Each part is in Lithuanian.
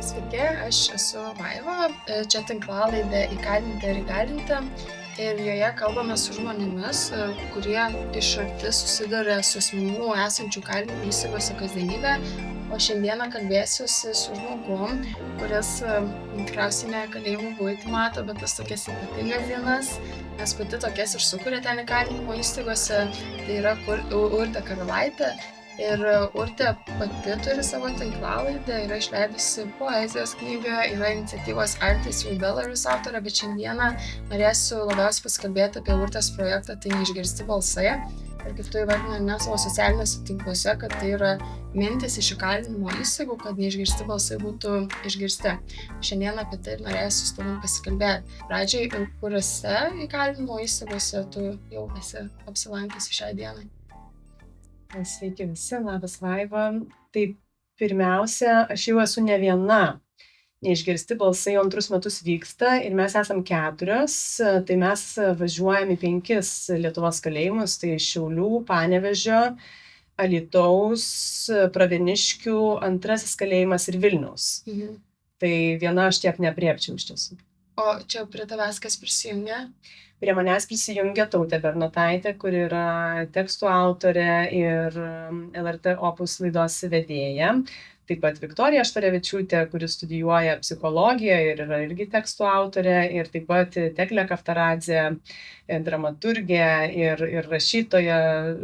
Sveiki, aš esu Vaiva, čia tinklalaidė Įkalinti ir įgalinti ir joje kalbame su žmonėmis, kurie iš arti susiduria su asmenų esančių kalinimo įstaigose kasdienybę, o šiandieną kalbėsiuosi su žmogum, kuris tikriausiai ne kalėjimų buitį mato, bet tas tokias ypatingas dienas, nes pati tokias ir sukuria ten įkalinimo įstaigose, tai yra Urtė Karalaitė. Ir Urtė pati turi savo tinklalaidę, yra išleidusi poezijos knygą, yra iniciatyvos Artists with Belarus autorė, bet šiandieną norėsiu labiausiai pasikalbėti apie Urtės projektą Tai neišgirsti balsai. Ir kaip tu įvardini savo socialiniuose tinkluose, kad tai yra mintis iš įkalinimo įstaigų, kad neišgirsti balsai būtų išgirsti. Šiandien apie tai ir norėsiu su tavimi pasikalbėti. Pradžiai, kuriuose įkalinimo įstaigose tu jau esi apsilankiusi šią dieną? Sveiki visi, labas Vaiva. Tai pirmiausia, aš jau esu ne viena. Neišgirsti balsai jau antrus metus vyksta ir mes esam 4. Tai mes važiuojam į 5 Lietuvos kalėjimus, tai Šiaulių, Panevėžio, Alytaus, Pravieniškių, 2 kalėjimas ir Vilniaus. Tai viena aš tiek neaprėpčiau iš tiesų. O čia prie tavęs kas prisijungia? Prie manęs prisijungia Tautė Bernotaitė, kuri yra tekstų autorė ir LRT Opus laidos vedėja. Taip pat Viktorija Štarevičiūtė, kuri studijuoja psichologiją ir yra irgi tekstų autorė. Ir taip pat Teklė Kaftaradzė, dramaturgė ir rašytoja.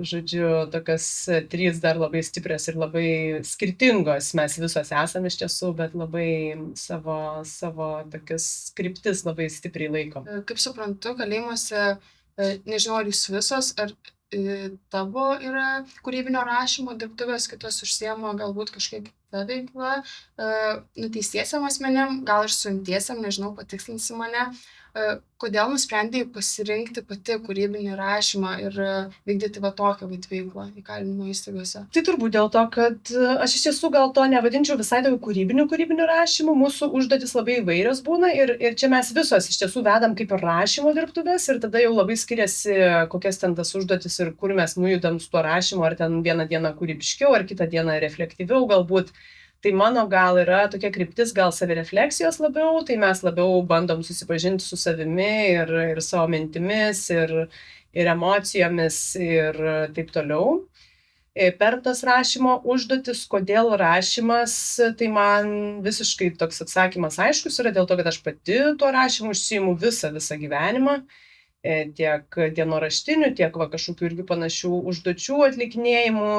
Žodžiu, tokios 3 dar labai stiprios ir labai skirtingos. Mes visos esame iš tiesų, bet labai savo tokias kryptis labai stipriai laiko. Kaip suprantu, kalėjimuose, nežinau, ar jūs visos, ar tavo yra kūrybinio rašymo dirbtuvės, kitos užsiema galbūt kažkiek ta veikla, nuteistiesiem asmenėm, gal ir suimtiesiem, nežinau, patikslinsi mane, kodėl nusprendei pasirinkti pati kūrybinį rašymą ir vykdyti va tokią veiklą įkalinimo įstaigose? Tai turbūt dėl to, kad aš iš tiesų gal to nevadinčiau visai tokiu kūrybiniu rašymu, mūsų užduotis labai įvairios būna ir čia mes visos iš tiesų vedam kaip ir rašymo dirbtuvės ir tada jau labai skiriasi, kokias ten tas užduotis ir kur mes nujudam su tuo rašymu, ar ten vieną dieną kūrybiškiau, ar kitą dieną reflektyviau galbūt. Tai mano gal yra tokia kryptis, gal savirefleksijos labiau, tai mes labiau bandom susipažinti su savimi ir savo mintimis ir emocijomis ir taip toliau. Per tas rašymo užduotis, kodėl rašymas, tai man visiškai toks atsakymas aiškus yra dėl to, kad aš pati tuo rašymu užsiimu visą gyvenimą. Tiek dienoraštinių, tiek kažkokių irgi panašių užduočių atlikinėjimų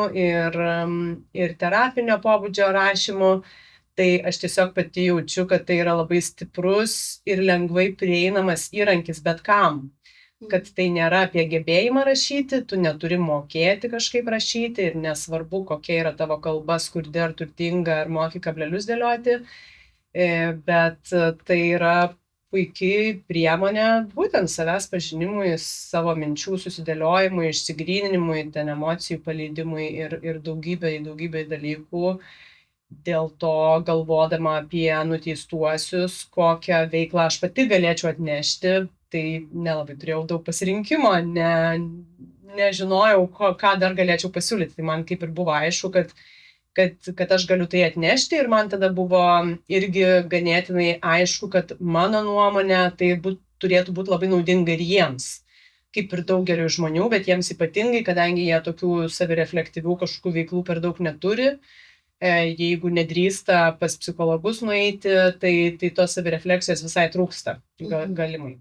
ir terapinio pobūdžio rašymų. Tai aš tiesiog pati jaučiu, kad tai yra labai stiprus ir lengvai prieinamas įrankis bet kam. Kad tai nėra apie gebėjimą rašyti, tu neturi mokėti kažkaip rašyti ir nesvarbu, kokia yra tavo kalba, skurdi ar turtinga, ar moki kablelius dėlioti, bet tai yra puikiai priemonė būtent savęs pažinimui, savo minčių susidėliojimui, išsigryninimui, ten emocijų paleidimui ir daugybė dalykų. Dėl to galvodama apie nuteistuosius, kokią veiklą aš pati galėčiau atnešti, tai nelabai turėjau daug pasirinkimo, nežinojau, ką dar galėčiau pasiūlyti. Tai man kaip ir buvo aišku, kad aš galiu tai atnešti ir man tada buvo irgi ganėtinai aišku, kad mano nuomonė tai turėtų būti labai naudinga ir jiems, kaip ir daugeliu žmonių, bet jiems ypatingai, kadangi jie tokių savireflektyvių kažkokių veiklų per daug neturi, jeigu nedrįsta pas psichologus nueiti, tai tos savirefleksijos visai trūksta galimai.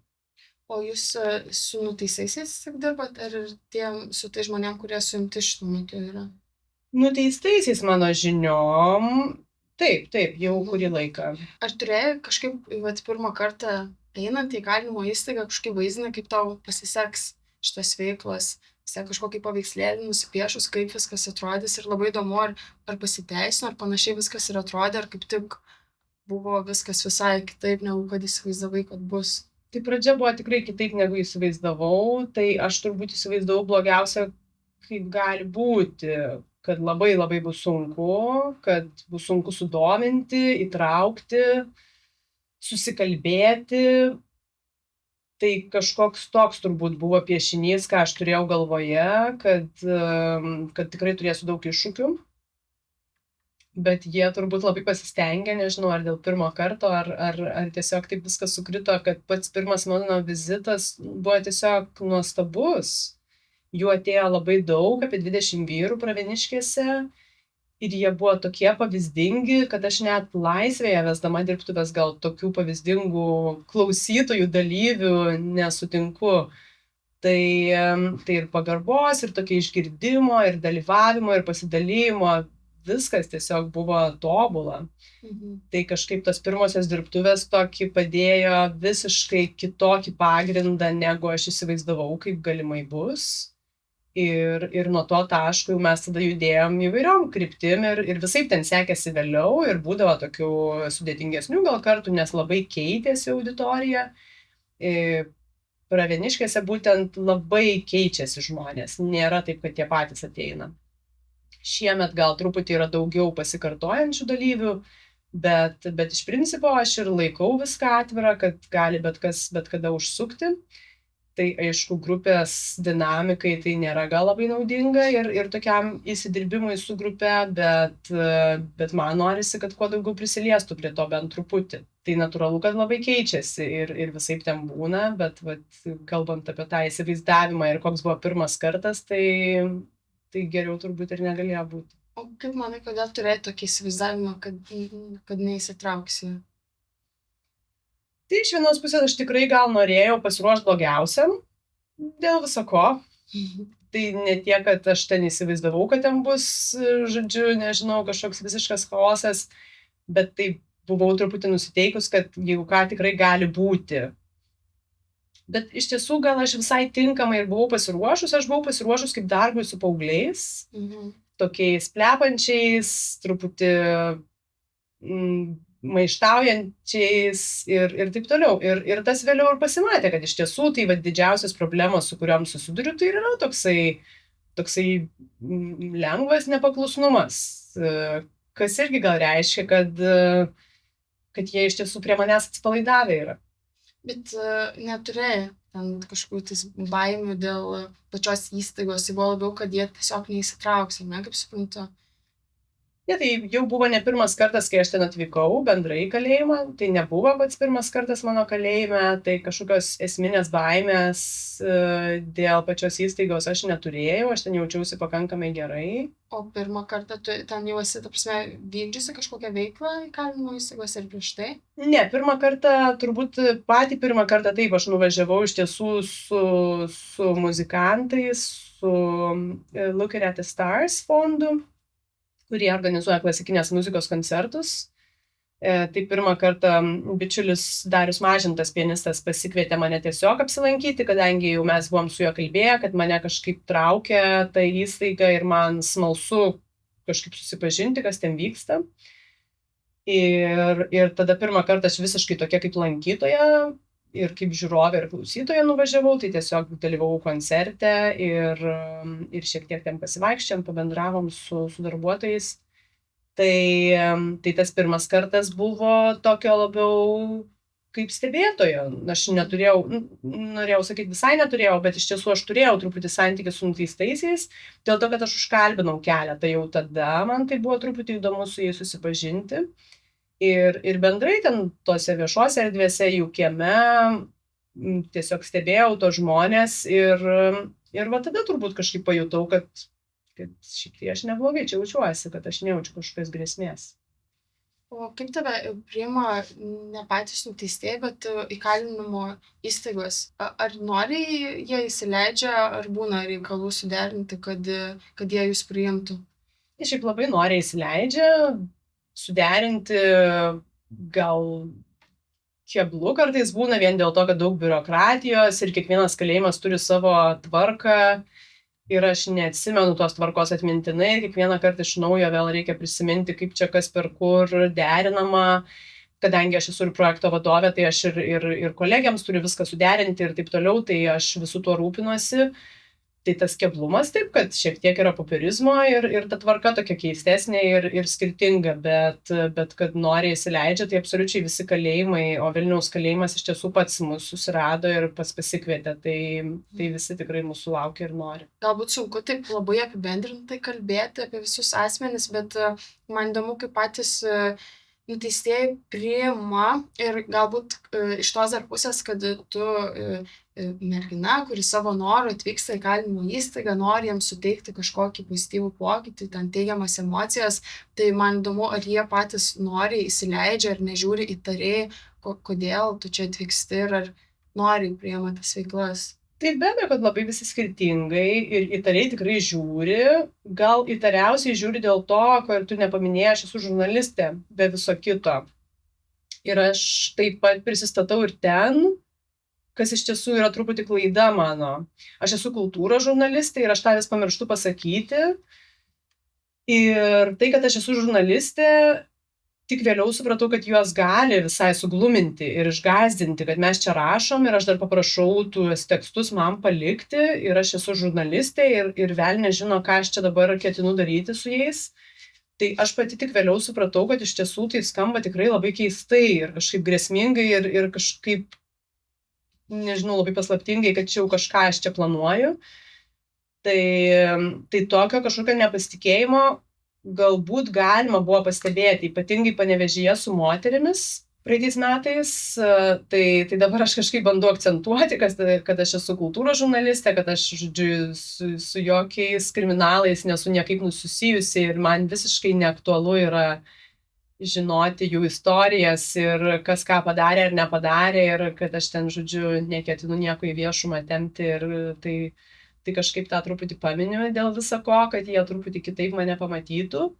O jūs su nuteistaisiais dirbat, ar su tai žmonėm, kurie suimti šiuo metu yra? Nuteistaisiais mano žiniom, taip, jau kurį laiką. Ar turėjai kažkaip, pirmą kartą einant į įkalinimo įstaigą, kažkaip vaizdinį, kaip tau pasiseks šitos veiklos, kažkokį paveikslėlį nusipiešus, kaip viskas atrodys ir labai įdomu, ar pasiteisino, ar panašiai viskas ir atrodė, ar kaip tik buvo viskas visai kitaip, negu kad įsivaizdavai, kad bus. Tai pradžia buvo tikrai kitaip, negu įsivaizdavau, tai aš turbūt įsivaizdavau blogiausia, kaip gali būti, kad labai bus sunku, kad bus sunku sudominti, įtraukti, susikalbėti. Tai kažkoks toks turbūt buvo piešinys, ką aš turėjau galvoje, kad tikrai turėsiu daug iššūkių. bet jie turbūt labai pasistengė, nežinau, ar dėl pirmo karto, ar tiesiog taip viskas sukrito, kad pats pirmas mano vizitas buvo tiesiog nuostabus. Jų atėjo labai daug, apie 20 vyrų Pravieniškėse. Ir jie buvo tokie pavyzdingi, kad aš net laisvėje vesdama dirbtuvės gal tokių pavyzdingų klausytojų, dalyvių nesutinku. Tai ir pagarbos, ir tokio išgirdimo, ir dalyvavimo, ir pasidalymo, viskas tiesiog buvo tobula. Tai kažkaip tos pirmosios dirbtuvės tokį padėjo visiškai kitokį pagrindą, negu aš įsivaizdavau, kaip galimai bus. Ir nuo to taško jau mes tada judėjom įvairiom kryptim ir visaip ten sekėsi vėliau ir būdavo tokių sudėtingesnių gal kartų, nes labai keitėsi auditorija. Pravieniškėse būtent labai keičiasi žmonės, nėra taip, kad tie patys ateina. Šiemet gal truputį yra daugiau pasikartojančių dalyvių, bet iš principo aš ir laikau viską atvirą, kad gali bet kas bet kada užsukti. Tai aišku, grupės dinamikai tai nėra gal labai naudinga ir tokiam įsidirbimui su grupe, bet man norisi, kad kuo daugiau prisiliestų prie to bent truputį. Tai natūralu, kad labai keičiasi ir visaip ten būna, bet kalbant apie tą įsivaizdavimą ir koks buvo pirmas kartas, tai geriau turbūt ir negalėjo būti. O kaip manai, kodėl turėjai tokį įsivaizdavimą, kad neįsitrauksi? Tai iš vienos pusės aš tikrai gal norėjau pasiruošti blogiausiam dėl viso ko. Tai ne tiek, kad aš ten įsivaizdavau, kad ten bus, žodžiu, nežinau, kažkoks visiškas chaosas, bet tai buvau truputį nusiteikus, kad jeigu ką tikrai gali būti. Bet iš tiesų gal aš visai tinkamai ir buvau pasiruošus kaip darbui su paaugliais, tokiais plepančiais, truputį maištaujančiais ir taip toliau. Ir tas vėliau ir pasimatė, kad iš tiesų tai didžiausios problemos, su kuriuom susiduriu, tai yra toksai lengvas nepaklusnumas, kas irgi gal reiškia, kad jie iš tiesų prie manęs atsipalaidavę yra. Bet neturėjai ten kažkokių baimių dėl pačios įstaigos, tai buvo labiau, kad jie tiesiog neįsitrauks, ne, kaip suprantu. Ne, tai jau buvo ne pirmas kartas, kai aš ten atvykau bendrai į kalėjimą, tai nebuvo pats pirmas kartas mano kalėjime, tai kažkokios esminės baimės dėl pačios įstaigos aš neturėjau, aš ten jaučiausi pakankamai gerai. O pirmą kartą tu ten jau esi, ta prasme, vykdžiusi kažkokią veiklą įkalinimo įstaigos ir prieš tai? Ne, pirmą kartą, turbūt patį pirmą kartą taip, aš nuvažiavau iš tiesų su muzikantais, su Looking at the Stars fondu, kurie organizuoja klasikinės muzikos koncertus. Tai pirmą kartą bičiulis Darius Mažintas, pianistas, pasikvietė mane tiesiog apsilankyti, kadangi jau mes buvom su juo kalbėję, kad mane kažkaip traukia ta įstaiga ir man smalsu kažkaip susipažinti, kas ten vyksta. Ir tada pirmą kartą aš visiškai tokia kaip lankytoja ir kaip žiūrovė ir klausytoja nuvažiavau, tai tiesiog dalyvavau koncerte ir šiek tiek ten pasivaikščiam, pabendravom su darbuotojais. Tai tas pirmas kartas buvo tokio labiau kaip stebėtojo. Aš norėjau sakyti, visai neturėjau, bet iš tiesų aš turėjau truputį santykį su nuteistaisiais, dėl to, kad aš užkalbinau keletą jau tada, man tai buvo truputį įdomu su jais susipažinti. Ir bendrai ten tose viešose erdvėse, jų kieme, tiesiog stebėjau tos žmonės ir tada turbūt kažkaip pajutau, kad šiek tiek aš neblogai čia jaučiuosi, kad aš nejaučiu kažkokios grėsmės. O kaip tave priima ne patys nuteistieji, bet įkalinimo įstaigos? Ar noriai jie įsileidžia, ar būna reikalų suderinti, kad jie jūs priimtų? Jie šiaip labai noriai įsileidžia, suderinti gal keblu kartais būna vien dėl to, kad daug biurokratijos ir kiekvienas kalėjimas turi savo tvarką ir aš neatsimenu tos tvarkos atmintinai, kiekvieną kartą iš naujo vėl reikia prisiminti, kaip čia kas per kur derinama, kadangi aš esu ir projekto vadovė, tai aš ir kolegiams turiu viską suderinti ir taip toliau, tai aš visų tuo rūpinuosi. Tai tas keblumas taip, kad šiek tiek yra popierizmo ir ta tvarka tokia keistesnė ir skirtinga, bet kad nori įsileidžia, tai absoliučiai visi kalėjimai, o Vilniaus kalėjimas iš tiesų pats mus susirado ir pats pasikvietė, tai visi tikrai mūsų laukia ir nori. Galbūt sunku taip labai apibendrintai kalbėti apie visus asmenis, bet man įdomu, kaip patys nuteistieji priima ir galbūt iš tos dar pusės, kad tu mergina, kuri savo noru atvyksta į kalinimo įstaigą, nori jiems suteikti kažkokį pozityvų pokytį, ten teigiamas emocijas, tai man įdomu, ar jie patys nori įsileidžia ar nežiūri įtariai, kodėl tu čia atvyksti ir ar nori priima tas veiklas. Tai be abejo, kad labai visi skirtingai ir įtariai tikrai žiūri, gal įtariausiai žiūri dėl to, ko ir tu nepaminėjai, aš esu žurnalistė, be viso kito. Ir aš taip pat prisistatau ir ten, kas iš tiesų yra truputį klaida mano. Aš esu kultūros žurnalistė ir aš tą vis pamirštu pasakyti. Ir tai, kad aš esu žurnalistė, tik vėliau supratau, kad juos gali visai sugluminti ir išgąsdinti, kad mes čia rašom ir aš dar paprašau tuos tekstus man palikti ir aš esu žurnalistė ir velnė žino, ką aš čia dabar ketinu daryti su jais. Tai aš pati tik vėliau supratau, kad iš tiesų tai skamba tikrai labai keistai ir kažkaip grėsmingai ir kažkaip, nežinau, labai paslaptingai, kad čia jau kažką aš čia planuoju. Tai tokio kažkokio nepasitikėjimo galbūt galima buvo pastebėti, ypatingai Panevėžyje su moterimis praeitais metais. Tai dabar aš kažkaip bandau akcentuoti, kad aš esu kultūros žurnalistė, kad aš, žodžiu, su jokiais kriminalais nesu niekaip susijusi ir man visiškai neaktualu yra žinoti jų istorijas ir kas ką padarė ar nepadarė ir kad aš ten, žodžiu, neketinu nieko į viešumą tempti ir tai kažkaip tą truputį paminiu dėl viso ko, kad jie truputį kitaip mane pamatytų.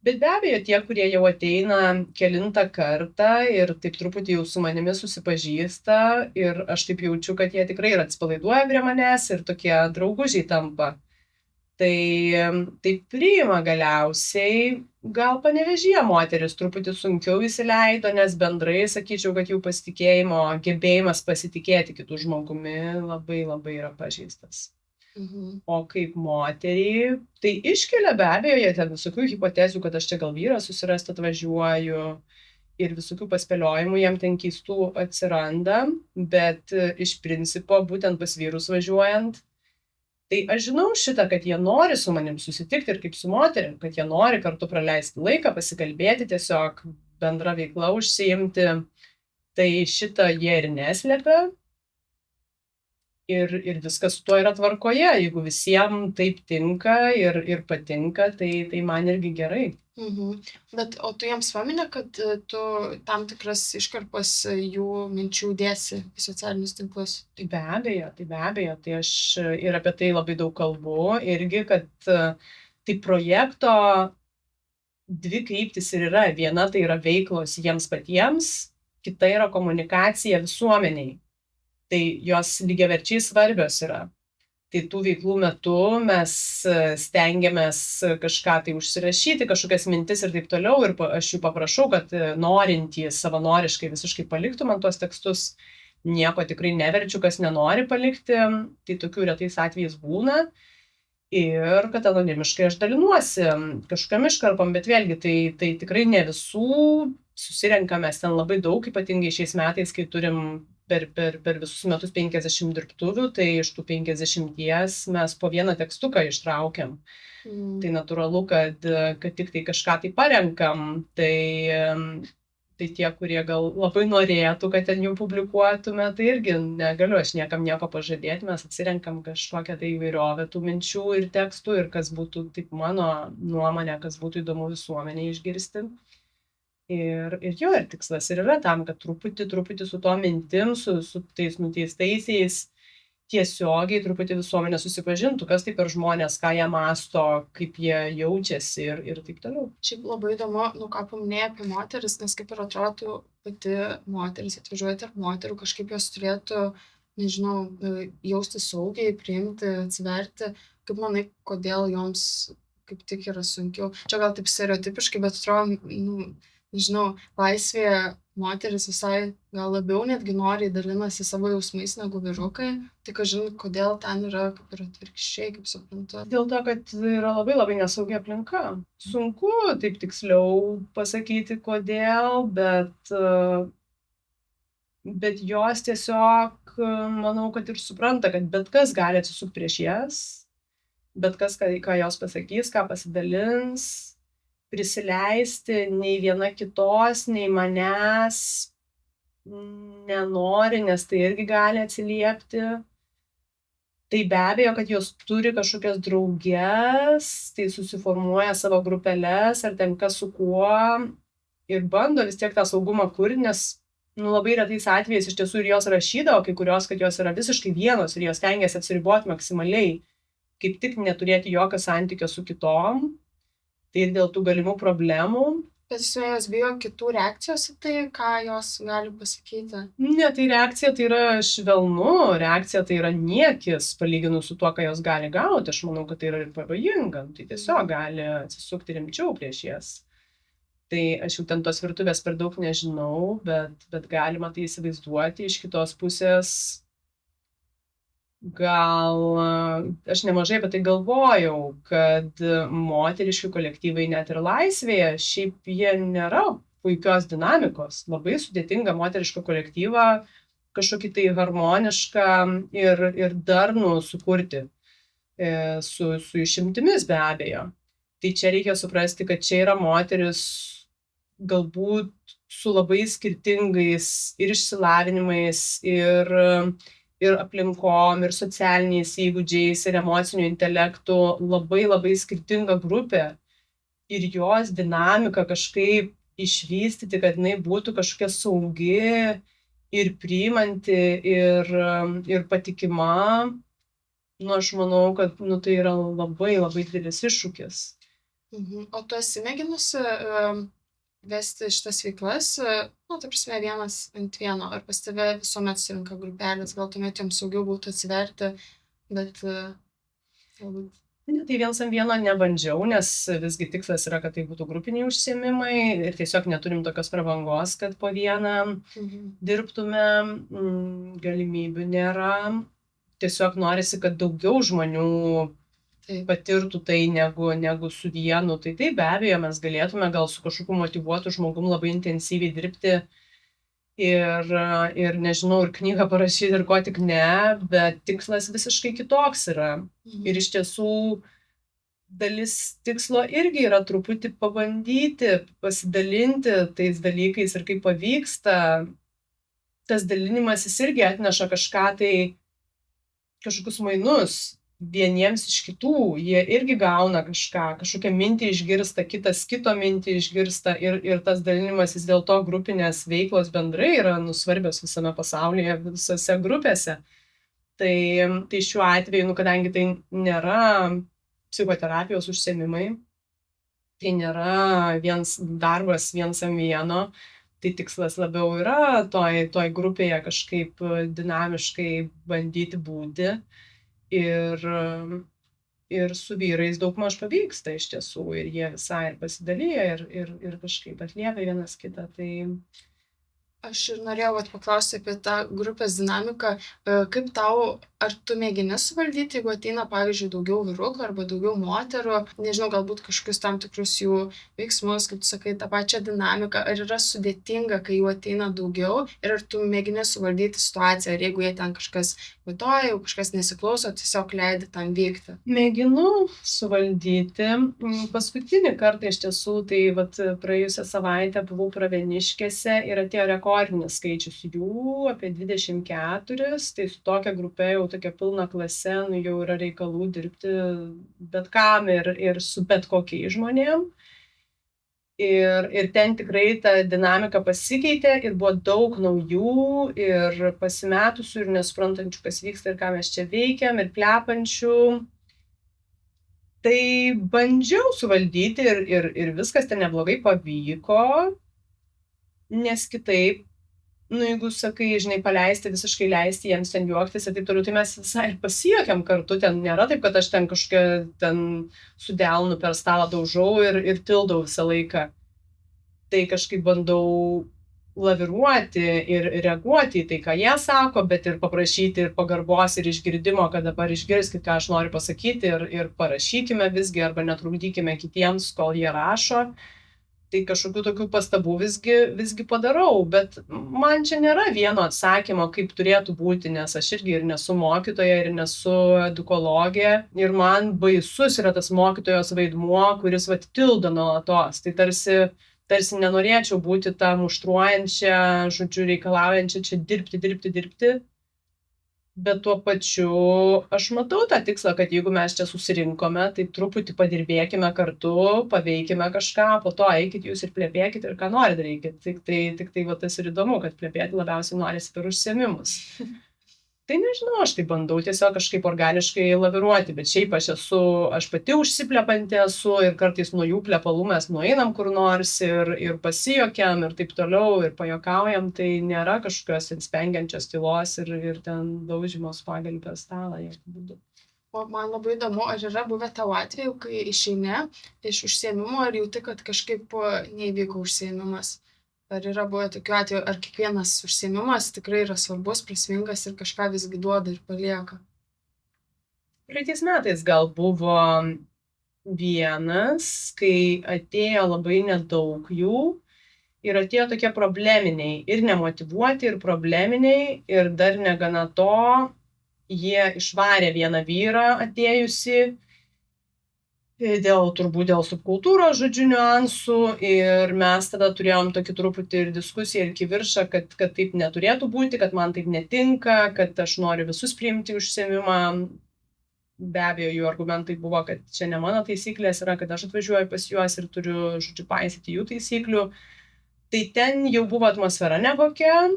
Bet be abejo, tie, kurie jau ateina kelintą kartą ir taip truputį jau su manimi susipažįsta ir aš taip jaučiu, kad jie tikrai ir atsipalaiduoja prie manęs ir tokie draugužiai tampa. Tai priima galiausiai, gal Panevėžyje moteris truputį sunkiau įsileido, nes bendrai sakyčiau, kad jų pasitikėjimo, gebėjimas pasitikėti kitų žmogumi labai labai yra pažeistas. O kaip moteriai, tai iškelia be abejo, jie ten visokių hipotezių, kad aš čia gal vyrą susirasti atvažiuoju ir visokių paspėliojimų jam ten keistų atsiranda, bet iš principo būtent pas vyrus važiuojant, tai aš žinau šitą, kad jie nori su manim susitikti ir kaip su moterim, kad jie nori kartu praleisti laiką, pasikalbėti, tiesiog bendrą veiklą užsiimti, tai šitą jie ir neslepia. Ir viskas su tuo yra tvarkoje, jeigu visiems taip tinka ir patinka, tai man irgi gerai. Bet o tu jiems pamini, kad tu tam tikras iškarpas jų minčių dėsi į socialinius tinklus? Tai be abejo, tai aš ir apie tai labai daug kalbu, irgi, kad tai projekto dvi kryptis ir yra. Viena tai yra veiklos jiems patiems, kita yra komunikacija visuomeniai. Tai jos lygiaverčiai svarbios yra. Tai tų veiklų metu mes stengiamės kažką tai užsirašyti, kažkokias mintis ir taip toliau. Ir aš jų paprašau, kad norintys savanoriškai visiškai paliktų man tuos tekstus. Nieko tikrai neverčiu, kas nenori palikti. Tai tokių retais atvejais būna. Ir kad anonimiškai aš dalinuosi kažkam iškarpam, bet vėlgi tai tikrai ne visų susirenkame ten labai daug, ypatingai šiais metais, kai turim per visus metus 50 dirbtuvių, tai iš tų 50 mes po vieną tekstuką ištraukiam. Tai natūralu, kad tik tai kažką tai parenkam, tai tie, kurie gal labai norėtų, kad ten jų publikuotume, tai irgi negaliu aš niekam nieko pažadėti, mes atsirenkam kažkokią tai įvairovę tų minčių ir tekstų ir kas būtų, taip mano nuomonė, kas būtų įdomu visuomeniai išgirsti. Ir tikslas ir yra tam, kad truputį su to mintim, su tais nuteistaisiais tiesiogiai truputį visuomenė susipažintų, kas tai per žmonės, ką jie mąsto, kaip jie jaučiasi ir taip toliau. Šiaip labai įdomu, ką paminėjai apie moteris, nes kaip ir atrodo pati moteris atvažiuoja tarp moterų, kažkaip jos turėtų, nežinau, jausti saugiai, priimti, atsiverti. Kaip manai, kodėl joms kaip tik yra sunkiau? Čia gal taip stereotipiškai, bet atrodo, nežinau, laisvėje moterys visai gal labiau netgi noriai dalinasi savo jausmais negu vyrukai. Tai kažin, kodėl ten yra kaip ir atvirkščiai, kaip suprantu. Dėl to, kad yra labai labai nesaugi aplinka. Sunku taip tiksliau pasakyti, kodėl, bet jos tiesiog, manau, kad ir supranta, kad bet kas gali atsisukti prieš jas, bet kas, ką jos pasakys, ką pasidalins, prisileisti nei viena kitos, nei manęs nenori, nes tai irgi gali atsiliepti. Tai be abejo, kad jos turi kažkokias drauges, tai susiformuoja savo grupeles ar ten kas su kuo ir bando vis tiek tą saugumą kurti, nes labai retais atvejais iš tiesų ir jos rašydavo, kai kurios, kad jos yra visiškai vienos ir jos stengiasi atsiriboti maksimaliai, kaip tik neturėti jokio santykio su kitom, tai ir dėl tų galimų problemų. Bet jos bijo kitų reakcijos į tai, ką jos gali pasakyti? Ne, tai reakcija tai yra švelnu, reakcija tai yra niekis, palyginus su tuo, ką jos gali gauti. Aš manau, kad tai yra ir pavojinga, tai tiesiog gali atsisukti rimčiau prieš jas. Tai aš jau ten tos virtuvės per daug nežinau, bet galima tai įsivaizduoti. Iš kitos pusės, gal aš nemažai apie tai galvojau, kad moteriški kolektyvai net ir laisvėje, šiaip jie nėra puikios dinamikos. Labai sudėtinga moterišką kolektyvą kažkokį tai harmonišką ir darnų sukurti, su išimtimis be abejo. Tai čia reikia suprasti, kad čia yra moteris galbūt su labai skirtingais ir išsilavinimais, ir aplinkom, ir socialiniais įgūdžiais, ir emociniu intelektu, labai labai skirtinga grupė. Ir jos dinamika kažkaip išvystyti, kad jinai būtų kažkokia saugi ir priimanti ir patikima. Aš manau, kad tai yra labai labai didelis iššūkis. O tu esi mėginusi vesti šitas veiklas, ta prasme, vienas ant vieno, ar pas tave visuomet surinka grupelės, gal tuomet jiems saugiau būtų atsiverti, bet galbūt. Tai vienas ant vieno nebandžiau, nes visgi tikslas yra, kad tai būtų grupiniai užsiėmimai ir tiesiog neturim tokios prabangos, kad po vieną dirbtume, galimybių nėra. Tiesiog norisi, kad daugiau žmonių patirtų tai negu su vienu. Tai be abejo, mes galėtume gal su kažkokiu motyvuotu žmogum labai intensyviai dirbti ir nežinau, ir knygą parašyti, ir ko tik ne, bet tikslas visiškai kitoks yra. Ir iš tiesų dalis tikslo irgi yra truputį pabandyti, pasidalinti tais dalykais ir kaip pavyksta. Tas dalinimasis irgi atneša kažką tai, kažkokius mainus vieniems iš kitų, jie irgi gauna kažkokią mintį išgirsta, kitas kito mintį išgirsta ir tas dalinimasis dėl to grupinės veiklos bendrai yra svarbios visame pasaulyje, visose grupėse. Tai šiuo atveju, kadangi tai nėra psichoterapijos užsiėmimai, tai nėra darbas viens ant vieno, tai tikslas labiau yra toj grupėje kažkaip dinamiškai bandyti būti. Ir su vyrais daugmaž pavyksta iš tiesų, ir jie visai ir pasidalyja, ir kažkaip atliepia vienas kitą. Tai aš ir norėjau paklausti apie tą grupės dinamiką. Kaip tau, ar tu mėgini suvaldyti, jeigu ateina, pavyzdžiui, daugiau vyrukų arba daugiau moterų, nežinau, galbūt kažkokius tam tikrus jų veiksmus, kaip tu sakai, tą pačią dinamiką, ar yra sudėtinga, kai jų ateina daugiau, ir ar tu mėgini suvaldyti situaciją, ir jeigu jie ten kažkas vitoja, jau kažkas nesiklauso, tiesiog leidi tam vykti? Mėginu suvaldyti. Paskutinį kartą iš tiesų, tai praėjusią savaitę buvau Pravieniškėse ir atėjo rekordinis skaičius jų, apie 24, tai su tokia grupė jau tokia pilna klase, jau yra reikalų dirbti bet kam ir su bet kokiais žmonėm. Ir ten tikrai ta dinamika pasikeitė ir buvo daug naujų ir pasimetusių ir nesuprantančių, kas vyksta ir ką mes čia veikiam, ir plepančių. Tai bandžiau suvaldyti ir viskas ten neblogai pavyko, nes kitaip, jeigu sakai, paleisti, visiškai leisti jiems ten juoktis ir taip toliau, tai mes visai ir pasijuokiam kartu, ten nėra taip, kad aš ten kažkokią su delnu per stalą daužau ir tildau visą laiką. Tai kažkaip bandau laviruoti ir reaguoti į tai, ką jie sako, bet ir paprašyti ir pagarbos ir išgirdimo, kad dabar išgirskit, ką aš noriu pasakyti ir parašykime visgi arba netrukdykime kitiems, kol jie rašo. Tai kažkokių tokių pastabų visgi padarau, bet man čia nėra vieno atsakymo, kaip turėtų būti, nes aš irgi ir nesu mokytoja, ir nesu edukologė, ir man baisus yra tas mokytojos vaidmuo, kuris tildo nuolatos. Tai tarsi nenorėčiau būti tą muštruojančią, žodžiu, reikalaujančią čia dirbti, bet tuo pačiu aš matau tą tikslą, kad jeigu mes čia susirinkome, tai truputį padirbėkime kartu, paveikime kažką, po to eikit jūs ir plepėkit ir ką norit darykit. Tik tai tas ir įdomu, kad plepėti labiausiai norisi per užsiėmimus. Tai nežinau, aš tai bandau tiesiog kažkaip organiškai laviruoti, bet šiaip aš pati užsiplepanti esu ir kartais nuo jų plepalų mes nueinam kur nors ir pasijokiam ir taip toliau ir pajokaujam, tai nėra kažkokios spengiančios tylos ir ten daužymos pagalį per stalą. O man labai įdomu, ar yra buvę tavo atveju, kai išeini iš užsiėmimo ir jauti, kad kažkaip neįvyko užsiėmimas? Ar yra buvę tokių atvejų, ar kiekvienas užsiėmimas tikrai yra svarbus, prasmingas ir kažką visgi duoda ir palieka? Praeitais metais gal buvo vienas, kai atėjo labai nedaug jų ir atėjo tokie probleminiai ir nemotyvuoti, ir probleminiai, ir dar negana to, jie išvarė vieną vyrą atėjusi, turbūt dėl subkultūros, žodžiu, niuansų, ir mes tada turėjom tokį truputį ir diskusiją ir kiviršą, kad taip neturėtų būti, kad man taip netinka, kad aš noriu visus priimti užsiėmimą. Be abejo, jų argumentai buvo, kad čia ne mano taisyklės yra, kad aš atvažiuoju pas juos ir turiu, žodžiu, paisyti jų taisyklių. Tai ten jau buvo atmosfera nekokia.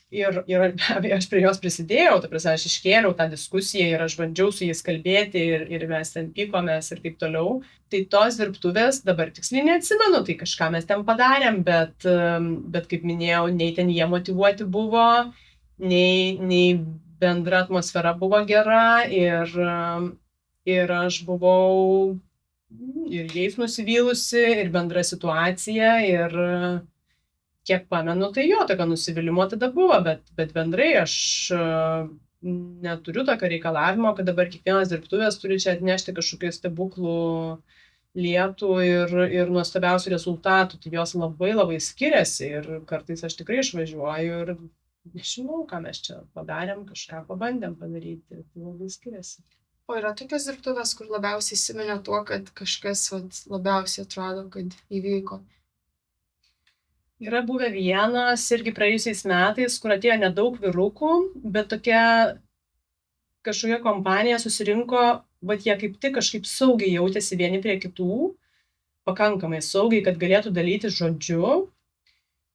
Ir be abejo, aš prie jos prisidėjau, aš iškėliau tą diskusiją ir aš bandžiau su jais kalbėti ir mes ten pykomės ir taip toliau. Tai tos dirbtuvės, dabar tiksliai neatsimenu, tai kažką mes ten padarėm, bet kaip minėjau, nei ten jie motyvuoti buvo, nei bendra atmosfera buvo gera ir aš buvau ir jais nusivylusi, ir bendra situacija, ir kiek pamenu, tai jo, tokio nusivylimo tada buvo, bet bendrai aš neturiu tokio reikalavimo, kad dabar kiekvienas dirbtuvės turi čia atnešti kažkokių stebuklų lietų ir nuostabiausių rezultatų. Tai jos labai labai skiriasi ir kartais aš tikrai išvažiuoju ir nežinau, ką mes čia padarėm, kažką pabandėm padaryti. Tai labai skiriasi. O yra tokios dirbtuvės, kur labiausiai įsiminė tuo, kad kažkas labiausiai atrodo, kad įvyko? Yra buvę vienas irgi praėjusiais metais, kur atėjo nedaug vyrukų, bet tokia kažkokia kompanija susirinko, bet jie kaip tik kažkaip saugiai jautėsi vieni prie kitų, pakankamai saugiai, kad galėtų dalyti žodžiu,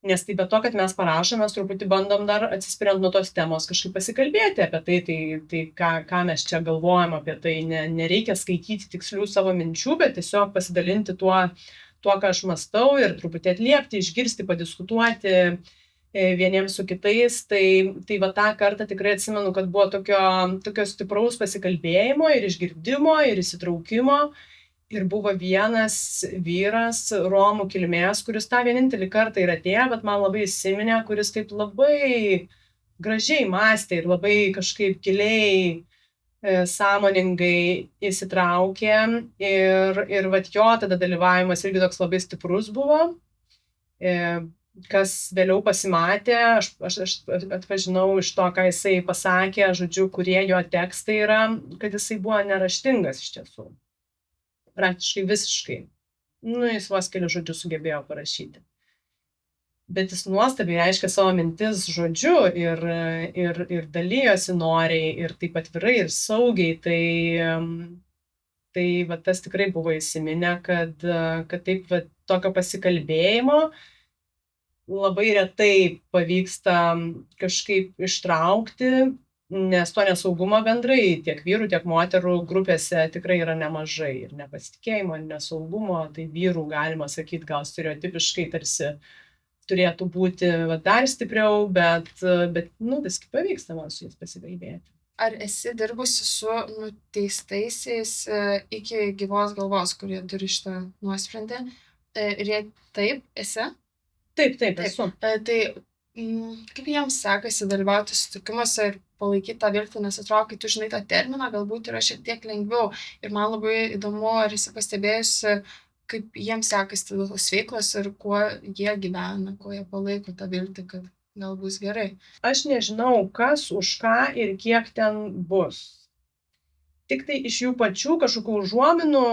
nes tai be to, kad mes parašom, mes truputį bandom dar atsispiriant nuo tos temos kažkaip pasikalbėti apie tai ką mes čia galvojam apie tai, nereikia skaityti tikslių savo minčių, bet tiesiog pasidalinti tuo, ką aš mąstau ir truputį atliepti, išgirsti, padiskutuoti vieniems su kitais. Tai va tą kartą tikrai atsimenu, kad buvo tokio stipraus pasikalbėjimo ir išgirdimo ir įsitraukimo. Ir buvo vienas vyras romų kilmės, kuris tą vienintelį kartą ir atėjo, bet man labai įsiminė, kuris taip labai gražiai mąstė ir labai kažkaip giliai sąmoningai įsitraukė ir jo tada dalyvavimas irgi toks labai stiprus buvo, kas vėliau pasimatė, aš atpažinau iš to, ką jisai pasakė, žodžiu, kurie jo tekstai yra, kad jisai buvo neraštingas iš tiesų, praktiškai visiškai, jis vos kelius žodžius sugebėjo parašyti. Bet jis nuostabiai reiškia savo mintis žodžiu ir dalyjosi noriai ir taip atvirai ir saugiai, tai va tas tikrai buvo įsiminę, kad taip va tokio pasikalbėjimo labai retai pavyksta kažkaip ištraukti, nes to nesaugumo bendrai tiek vyrų, tiek moterų grupėse tikrai yra nemažai ir nepasitikėjimo, ir nesaugumo, tai vyrų galima sakyti gal stereotipiškai tarsi turėtų būti dar stipriau, bet viskai pavyksta man su jais pasikalbėti. Ar esi dirbusi su nuteistaisiais iki gyvos galvos, kurie turi šitą nuosprendį? Ir jei taip, esi? Taip, Taip, esu. tai kaip jiems sekasi dalyvauti susitikimuose ir palaikyti tą viltį, nes atrodo, kai tu žinai tą terminą, galbūt yra šiek tiek lengviau. Ir man labai įdomu, ar esi pastebėjusi, kaip jiems sekasi tos veiklos ir kuo jie gyvena, kuo jie palaiko tą viltį, kad gal bus gerai. Aš nežinau, kas už ką ir kiek ten bus. Tik tai iš jų pačių kažkokių užuominų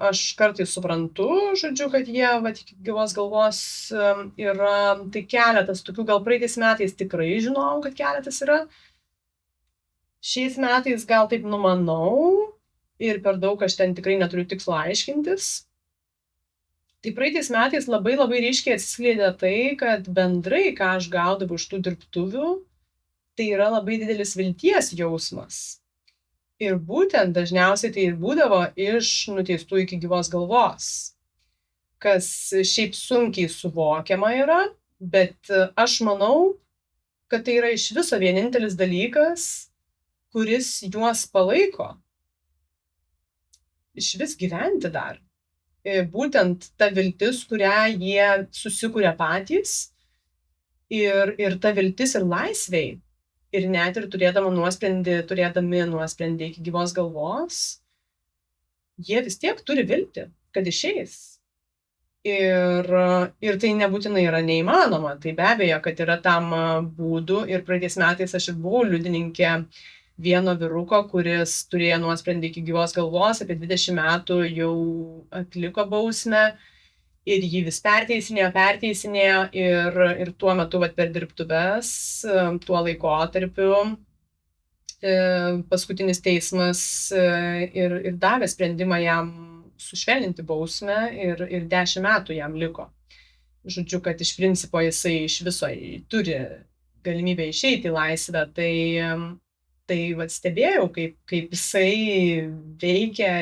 aš kartais suprantu, žodžiu, kad jie iki gyvos galvos yra, tai keletas tokių, gal praeitais metais tikrai žinojau, kad keletas yra. Šiais metais gal taip numanau ir per daug aš ten tikrai neturiu tikslo aiškintis. Tai praeitais metais labai ryškiai atsiskleidė tai, kad bendrai, ką aš gaudavau iš tų dirbtuvių, tai yra labai didelis vilties jausmas. Ir būtent dažniausiai tai ir būdavo iš nuteistų iki gyvos galvos, kas šiaip sunkiai suvokiama yra, bet aš manau, kad tai yra iš viso vienintelis dalykas, kuris juos palaiko. Iš vis gyventi dar. Būtent ta viltis, kurią jie susikuria patys ir ta viltis ir laisvei. Ir net ir turėdami nuosprendį iki gyvos galvos, jie vis tiek turi viltį, kad išeis. Ir tai nebūtinai yra neįmanoma. Tai be abejo, kad yra tam būdų. Ir praeitais metais aš ir buvau liudininkė vieno vyruko, kuris turėjo nuosprendį iki gyvos galvos, apie 20 metų jau atliko bausmę. Ir jį vis perteisinėjo ir tuo metu per dirbtuves, tuo laikotarpiu paskutinis teismas ir davė sprendimą jam sušvelninti bausmę ir 10 metų jam liko. Žodžiu, kad iš principo jisai iš viso turi galimybę išeiti į laisvę, tai stebėjau, kaip jisai veikia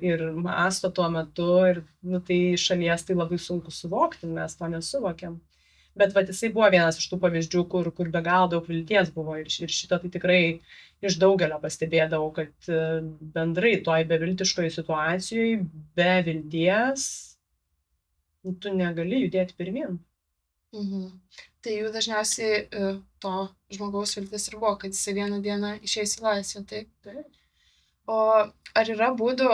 ir mąsto tuo metu ir tai šalies tai labai sunku suvokti, mes to nesuvokiam. Bet jisai buvo vienas iš tų pavyzdžių, kur be galo daug vilties buvo ir šito tai tikrai iš daugelio pastebėdavau, kad bendrai toj beviltiškoj situacijoje, be vilties, tu negali judėti pirmyn. Tai jų dažniausiai to žmogaus viltis ir buvo, kad jisai vieną dieną išeis į laisvę, taip? O ar yra būdų,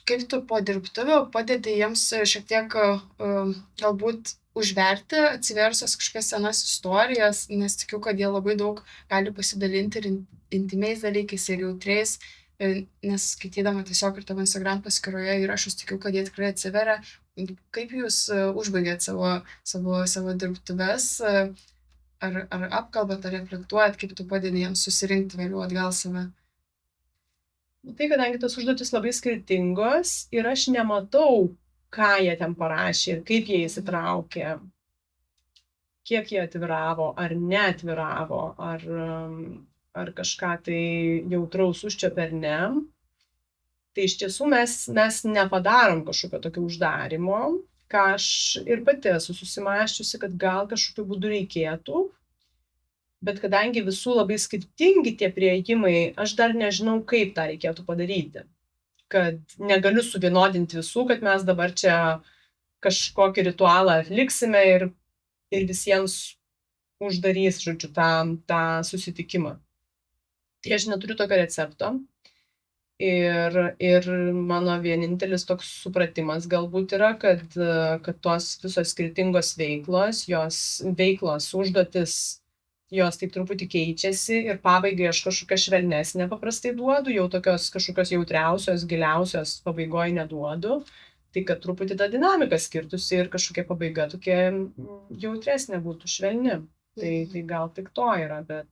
kaip tu po dirbtuvių padedi jiems šiek tiek galbūt užverti, atsiversus kažkokias senas istorijas, nes tikiu, kad jie labai daug gali pasidalinti ir intymiais dalykais ir jautriais, nes skaitydama tiesiog ir tavo Instagram paskyroje įrašus, tikiu, kad jie tikrai atsiveria. Kaip jūs užbaigėt savo dirbtuves, ar apkalbat, ar reflektuojat, kaip tu padedi jiems susirinkti vėliau atgal save? Tai kadangi tos užduotis labai skirtingos ir aš nematau, ką jie ten parašė ir kaip jie įsitraukė, kiek jie atviravo ar neatviravo, ar kažką tai jautraus užčiuopė ar ne. Tai iš tiesų mes nepadarom kažkokio tokio uždarimo, ką aš ir pati esu susimąsčiusi, kad gal kažkokiu būdu reikėtų, bet kadangi visų labai skirtingi tie priėjimai, aš dar nežinau, kaip tą reikėtų padaryti. Kad negaliu suvienodinti visų, kad mes dabar čia kažkokį ritualą atliksime ir visiems uždarys, žodžiu, tą susitikimą. Tai aš neturiu tokio recepto. Ir mano vienintelis toks supratimas galbūt yra, kad tos visos skirtingos veiklos, užduotis, jos taip truputį keičiasi ir pabaigai aš kažkokią švelnesnę paprastai duodu, jau tokios kažkokios jautriausios, giliausios pabaigoje neduodu, tai kad truputį ta dinamika skirtųsi ir kažkokia pabaiga tokia jautresnė būtų, švelni. Tai gal tik to yra, bet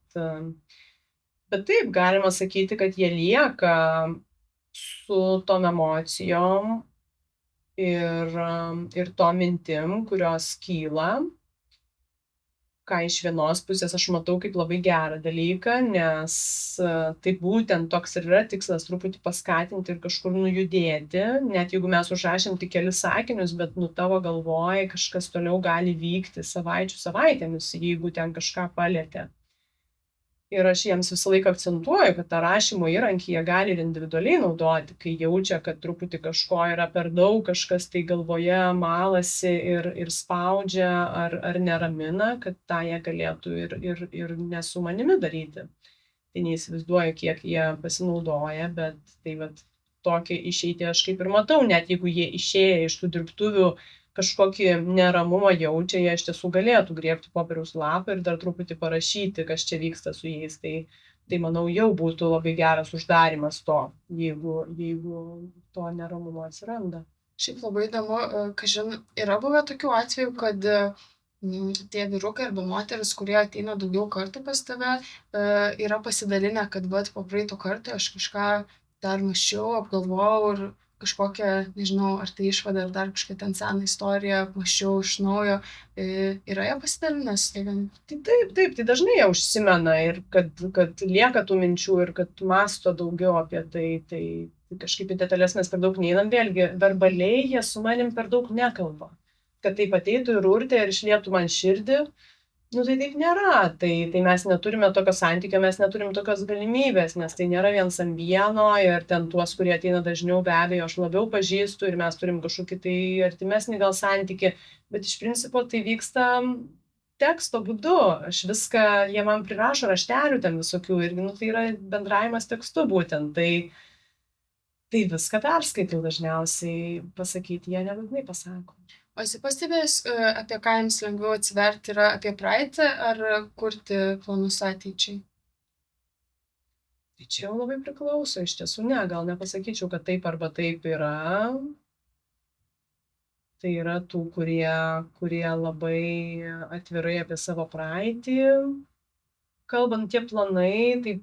taip, galima sakyti, kad jie lieka su tom emocijom ir tom mintim, kurios kyla, ką iš vienos pusės aš matau kaip labai gerą dalyką, nes tai būtent toks ir yra tikslas truputį paskatinti ir kažkur nujudėti, net jeigu mes užrašėm tik kelis sakinius, bet tavo galvoje kažkas toliau gali vykti savaitėmis, jeigu ten kažką palietė. Ir aš jiems visą laiką akcentuoju, kad tą rašymo įrankį jie gali ir individualiai naudoti, kai jaučia, kad truputį kažko yra per daug, kažkas tai galvoje malasi ir spaudžia ar neramina, kad tą jie galėtų ir ne su manimi daryti. Tai neįsivaizduoju, kiek jie pasinaudoja, bet tai vat tokią išeitį aš kaip ir matau, net jeigu jie išėję iš tų dirbtuvių kažkokį neramumą jaučia, jie iš tiesų galėtų griebti popieriaus lapą ir dar truputį parašyti, kas čia vyksta su jais. Tai manau, jau būtų labai geras uždarimas to, jeigu to neramumo atsiranda. Šiaip labai įdomu, kažin, yra buvę tokių atvejų, kad tie vyrukai arba moteris, kurie ateina daugiau kartų pas tave, yra pasidalinę, kad vat po praeito karto aš kažką dar mąsčiau, apgalvojau ir kažkokią, nežinau, ar tai išvada, ar dar kažkokią ten seną istoriją mąsčiau iš naujo. Yra jie pasidalinę su tavim? Taip, tai dažnai jie užsimena ir kad lieka tų minčių ir kad mąsto daugiau apie tai kažkaip į detalės mes per daug neįnam, vėlgi verbaliai jie su manim per daug nekalba. Kad taip ateitų ir urtė ir išlietų man širdį, nu tai taip nėra, tai mes neturime tokio santykio, mes neturim tokios galimybės, nes tai nėra viens ant vieno ir ten tuos, kurie ateina dažniau, be abejo, aš labiau pažįstu ir mes turim kažkokį tai artimesnį gal santykį, bet iš principo tai vyksta teksto būdu, aš viską, jie man prirašo raštelių ten visokių ir nu, tai yra bendravimas tekstu būtent, tai viską perskaitau dažniausiai, pasakyti jie nebūtinai pasako. O esi pastebėjęs, apie ką jums lengviau atsiverti, yra apie praeitį ar kurti planus ateičiai? Tai čia jau labai priklauso, iš tiesų ne, gal nepasakyčiau, kad taip arba taip yra. Tai yra tų, kurie labai atvirai apie savo praeitį. Kalbant tie planai, tai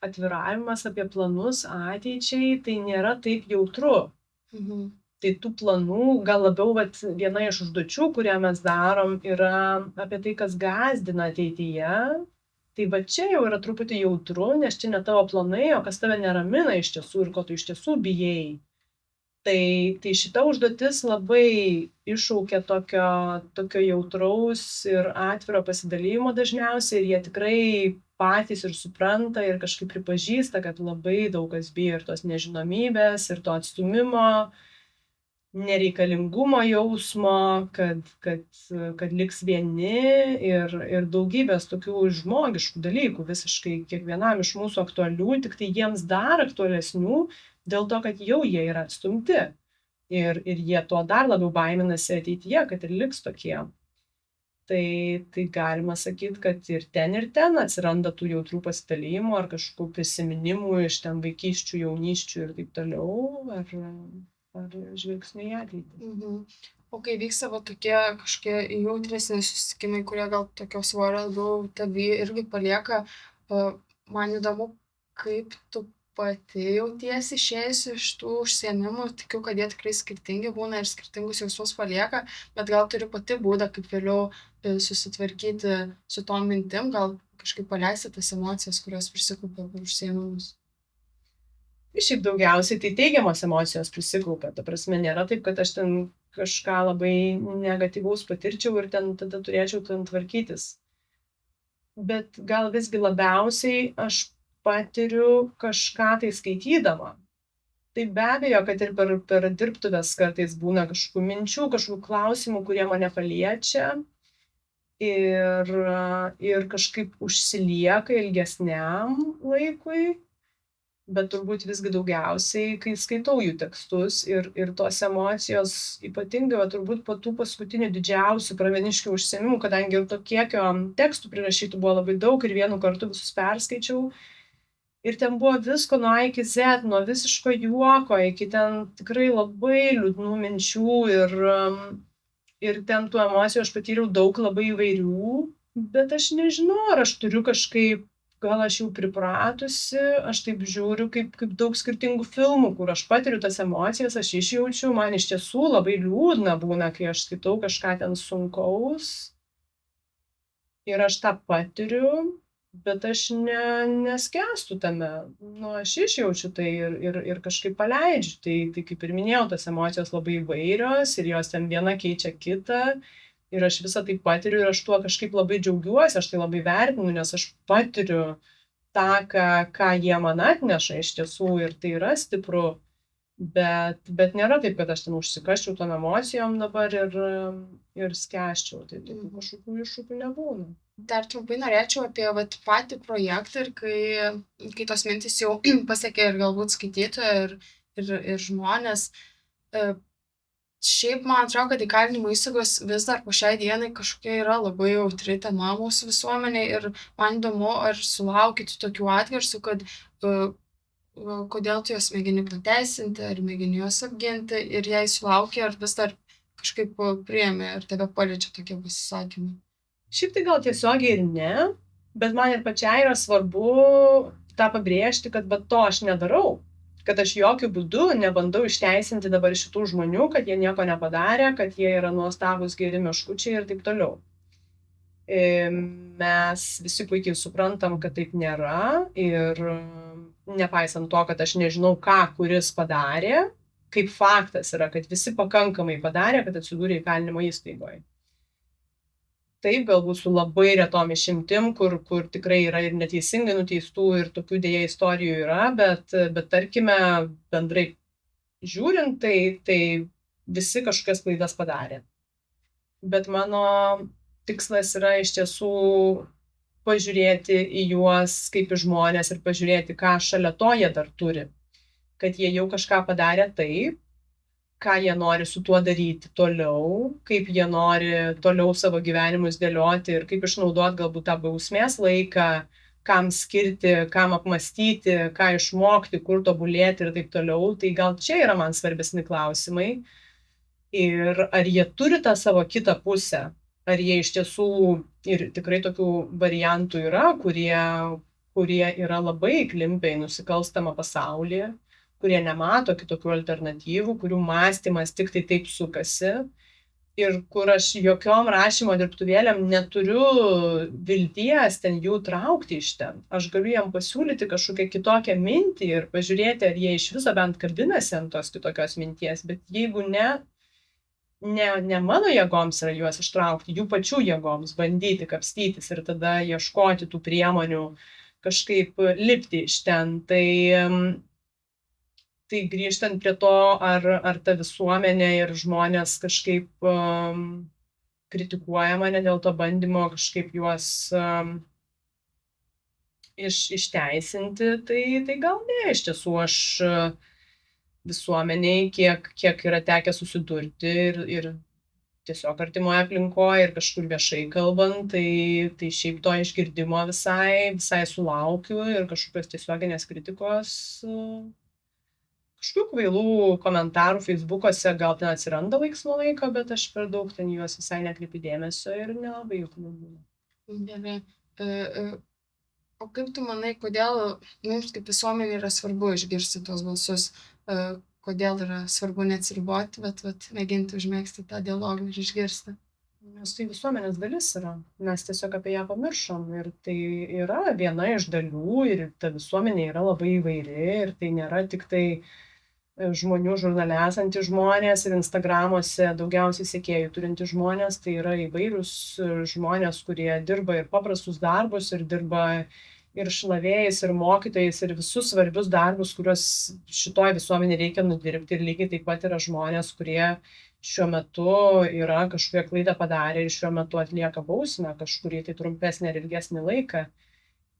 atviravimas apie planus ateičiai, tai nėra taip jautru. Tai tų planų, gal labiau viena iš užduočių, kurią mes darom, yra apie tai, kas gąsdina ateityje. Tai čia jau yra truputį jautru, nes čia ne tavo planai, o kas tave neramina iš tiesų ir ko tu iš tiesų bijai. Tai šita užduotis labai iššaukia tokio jautraus ir atviro pasidalymo dažniausiai ir jie tikrai patys ir supranta ir kažkaip pripažįsta, kad labai daug kas bijo ir tos nežinomybės, ir to atstūmimo, nereikalingumo jausmo, kad liks vieni ir daugybės tokių žmogiškų dalykų visiškai kiekvienam iš mūsų aktualių, tik tai jiems dar aktualesnių, dėl to, kad jau jie yra atstumti ir jie to dar labiau baiminasi ateityje, kad ir liks tokie. Tai galima sakyti, kad ir ten atsiranda tų jautrių pasidalijimų ar kažkokių prisiminimų iš ten vaikysčių, jaunysčių ir taip toliau, ar žvilgsnių į ateitį. O kai vyksta tokie kažkokie jautresni susitikimai, kurie gal tokio svorio labiau tavy irgi palieka, man įdomu, kaip tu pati jautiesi išėjusi iš tų užsiėmimų, tikiu, kad jie tikrai skirtingi būna ir skirtingus jausmus palieka, bet gal turi pati būdą, kaip vėliau susitvarkyti su tom mintim, gal kažkaip paleisti tas emocijas, kurios prisikaupia per užsiėmimus. Šiaip daugiausiai tai teigiamos emocijos prisikaupia, ta prasme nėra taip, kad aš ten kažką labai negatyvaus patirčiau ir ten tada turėčiau ten tvarkytis. Bet gal visgi labiausiai aš patiriu kažką tai skaitydama. Tai be abejo, kad ir per dirbtuves kartais būna kažkokių minčių, kažkokių klausimų, kurie mane paliečia ir kažkaip užsilieka ilgesniam laikui, bet turbūt visgi daugiausiai, kai skaitau jų tekstus ir tos emocijos, ypatingai turbūt po tų paskutinių didžiausių pravieniškių užsiėmimų, kadangi ir to kiekio tekstų prirašytų buvo labai daug ir vienu kartu visus perskaičiau. Ir ten buvo visko nuo A iki Z, nuo visiško juoko iki ten tikrai labai liūdnų minčių ir ten tų emocijų aš patyriau daug labai įvairių, bet aš nežinau, ar aš turiu kažkaip, gal aš jau pripratusi, aš taip žiūriu kaip daug skirtingų filmų, kur aš patiriu tas emocijas, aš išjaučiu, man iš tiesų labai liūdna būna, kai aš skaitau kažką ten sunkaus ir aš tą patiriu. Bet aš neskęstu tame, aš išjaučiu tai ir kažkaip paleidžiu. Tai kaip ir minėjau, tos emocijos labai įvairios ir jos ten viena keičia kitą Ir aš visą tai patiriu ir aš tuo kažkaip labai džiaugiuosi, aš tai labai vertinu, nes aš patiriu tą, ką jie man atneša iš tiesų ir tai yra stipru, bet nėra taip, kad aš ten užsikaščiau tom emocijom dabar ir skęsčiau, tai tokių kažkokių iššūkių nebūna. Dar trumpai norėčiau apie patį projektą ir kai tos mintys jau pasiekė ir galbūt skaitytoją ir žmonės. Šiaip man atrodo, kad įkalinimo įstaigos vis dar po šiai dienai kažkokia yra labai jautri tema mūsų visuomenė ir man įdomu, ar sulaukit tokių atgarsių, kad kodėl tu juos mėgini pateisinti, ar mėgini juos apginti ir jei sulaukia, ar vis dar kažkaip priėmė ir tave paliečia tokie pasisakymai. Šiaip tai gal tiesiogiai ir ne, bet man ir pačiai yra svarbu tą pabrėžti, kad to aš nedarau. Kad aš jokių būdų nebandau išteisinti dabar šitų žmonių, kad jie nieko nepadarė, kad jie yra nuostabūs geri meškučiai ir taip toliau. Mes visi puikiai suprantam, kad taip nėra ir nepaisant to, kad aš nežinau, ką kuris padarė, kaip faktas yra, kad visi pakankamai padarė, kad atsidūrė įkalinimo įstaigoje. Taip, galbūt su labai retom išimtim, kur tikrai yra ir neteisingai nuteistų ir tokių dėja istorijų yra, bet tarkime, bendrai žiūrint, tai visi kažkokias klaidas padarė. Bet mano tikslas yra iš tiesų pažiūrėti į juos kaip į žmonės ir pažiūrėti, ką šalia to jie dar turi. Kad jie jau kažką padarė taip, ką jie nori su tuo daryti toliau, kaip jie nori toliau savo gyvenimus dėlioti ir kaip išnaudoti galbūt tą bausmės laiką, kam skirti, kam apmastyti, ką išmokti, kur tobulėti ir taip toliau. Tai gal čia yra man svarbesni klausimai. Ir ar jie turi tą savo kitą pusę, ar jie iš tiesų, ir tikrai tokių variantų yra, kurie yra labai įklimpę į nusikalstamą pasaulį, kurie nemato kitokių alternatyvų, kurių mąstymas tik tai taip sukasi ir kur aš jokiom rašymo dirbtuvėlėm neturiu vilties ten jų traukti iš ten. Aš galiu jam pasiūlyti kažkokią kitokią mintį ir pažiūrėti, ar jie iš viso bent kabinasi ant tos kitokios minties, bet jeigu ne mano jėgoms yra juos ištraukti, jų pačių jėgoms bandyti kapstytis ir tada ieškoti tų priemonių kažkaip lipti iš ten, tai grįžtant prie to, ar ta visuomenė ir žmonės kažkaip kritikuoja mane dėl to bandymo kažkaip juos išteisinti, tai gal ne, iš tiesų aš visuomeniai, kiek yra tekę susidurti ir tiesiog artimoje aplinkoje ir kažkur viešai kalbant, tai šiaip to išgirdimo visai sulaukiu ir kažkokios tiesioginės kritikos, kažkokių kvailų komentarų Facebook'ose gal ten atsiranda laiks nuo laiko, bet aš per daug ten juos visai nekreipiu dėmesio ir nelabai jų būna. Gerai. O kaip tu manai, kodėl mums kaip visuomenė yra svarbu išgirsti tos balsus? Kodėl yra svarbu neatsiriboti, bet mėginti užmėgsti tą dialogą ir išgirsti? Nes tai visuomenės dalis yra. Mes tiesiog apie ją pamiršom ir tai yra viena iš dalių ir ta visuomenė yra labai įvairi ir tai nėra tik tai žmonių žurnale esantys žmonės ir Instagramuose daugiausiai sekėjų turintys žmonės, tai yra įvairūs žmonės, kurie dirba ir paprastus darbus ir dirba ir šlavėjais, ir mokytojais, ir visus svarbius darbus, kuriuos šitoj visuomenė reikia nudirbti. Ir lygiai taip pat yra žmonės, kurie šiuo metu yra kažkokią klaidą padarę ir šiuo metu atlieka bausmę kažkurį tai trumpesnį ir ilgesnį laiką.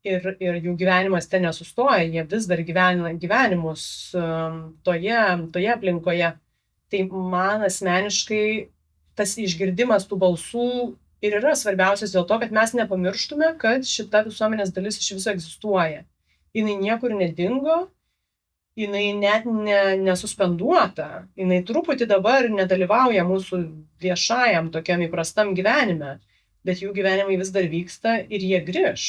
Ir jų gyvenimas ten nesustoja, jie vis dar gyvena gyvenimus toje aplinkoje. Tai man asmeniškai tas išgirdimas tų balsų ir yra svarbiausias dėl to, kad mes nepamirštume, kad šita visuomenės dalis iš viso egzistuoja. Jinai niekur nedingo, jinai net nesuspenduota, jinai truputį dabar nedalyvauja mūsų viešajam tokiam įprastam gyvenime, bet jų gyvenimai vis dar vyksta ir jie grįš.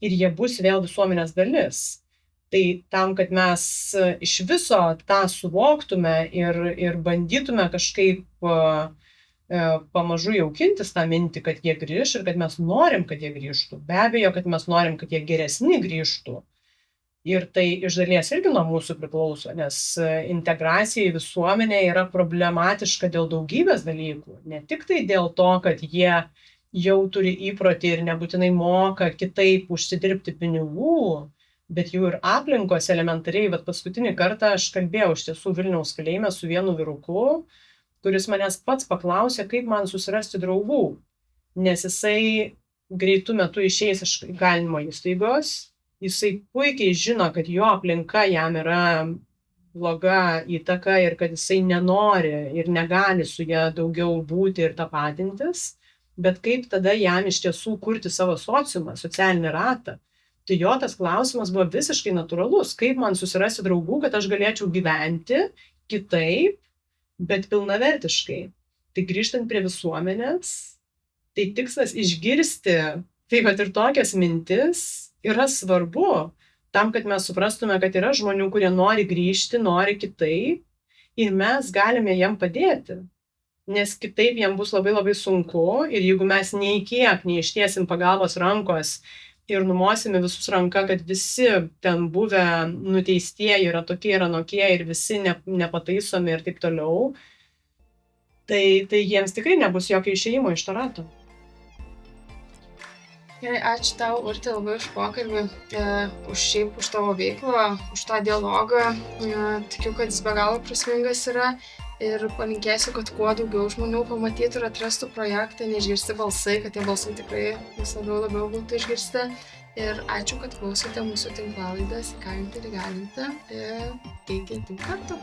Ir jie bus vėl visuomenės dalis. Tai tam, kad mes iš viso tą suvoktume ir bandytume kažkaip pamažu jaukintis tą mintį, kad jie grįš ir kad mes norim, kad jie grįžtų. Be abejo, kad mes norim, kad jie geresni grįžtų. Ir tai iš dalies irgi nuo mūsų priklauso, nes integracija į visuomenę yra problematiška dėl daugybės dalykų. Ne tik tai dėl to, kad jie jau turi įprotį ir nebūtinai moka kitaip užsidirbti pinigų, bet jų ir aplinkos elementariai. Bet paskutinį kartą aš kalbėjau iš tiesų Vilniaus kalėjime su vienu vyruku, kuris manęs pats paklausė, kaip man susirasti draugų, nes jisai greitų metų išeis iš įkalinimo įstaigos. Jisai puikiai žino, kad jo aplinka jam yra bloga įtaka ir kad jisai nenori ir negali su ja daugiau būti ir tapatintis, bet kaip tada jam iš tiesų kurti savo sociumą, socialinį ratą. Tai jo tas klausimas buvo visiškai natūralus, kaip man susirasti draugų, kad aš galėčiau gyventi kitaip, bet pilnavertiškai. Tai grįžtant prie visuomenės, tai tikslas išgirsti, tai vat ir tokias mintis yra svarbu, tam, kad mes suprastume, kad yra žmonių, kurie nori grįžti, nori kitaip ir mes galime jiem padėti, nes kitaip jiem bus labai labai sunku ir jeigu mes nei kiek neištiesim pagalbos rankos ir numosime visus ranką, kad visi ten buvę nuteistieji yra tokie ir anokie ir visi nepataisomi ir taip toliau, tai jiems tikrai nebus jokio išėjimo iš to rato. Gerai, ačiū tau, Urte, labai už pokalbį, už tavo veiklą, už tą dialogą. Tikiu, kad jis be galo prasmingas yra ir palinkėsiu, kad kuo daugiau žmonių pamatytų ir atrastų projektą, neišgirsti balsai, kad tie balsai tikrai vis labiau būtų išgirsti. Ir ačiū, kad klausote mūsų tinklalaidės Įkalinti ir įgalinti. Ir iki kitų kartų.